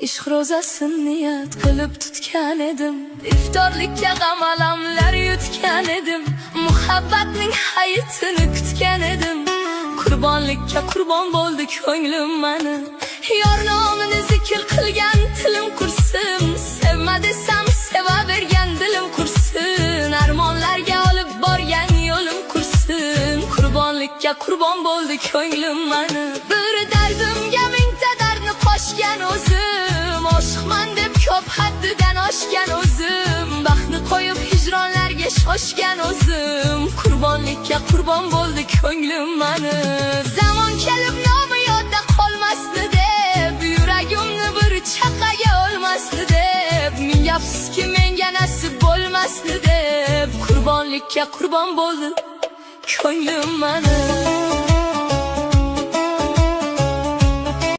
ishq ro'zasin niyat qilib tutgan edim. Iftorlikka g'amalamlar yutgan edim. Muhabbatning hayitini kutgan edim. Qurbonlikka qurbon bo'ldi ko'nglim mani. Yor nomini zikr qilgan tilim qursin. Sevma desam sevavergan dilim qursin. Armonlarga olib borgan yo'lim qursin. Qurbonlikka qurbon bo'ldi ko'nglim mani. Bir dardimga mingta dardni qo'shgan o'zim. Oshiqman deb ko'p haddidan oshgan o'zim. Baxtni qo'yib hijronlarga shoshgan o'zim. Qurbonlikka qurbon bo'ldi ko'nglim mani. Zamon kelib nomi yodda qolmasdi deb, yuragimni bir chaqaga olmasdi deb, ming afsuski menga nasib bo'lmasdi deb, qurbonlikka qurbon bo'ldi ko'nglim mani.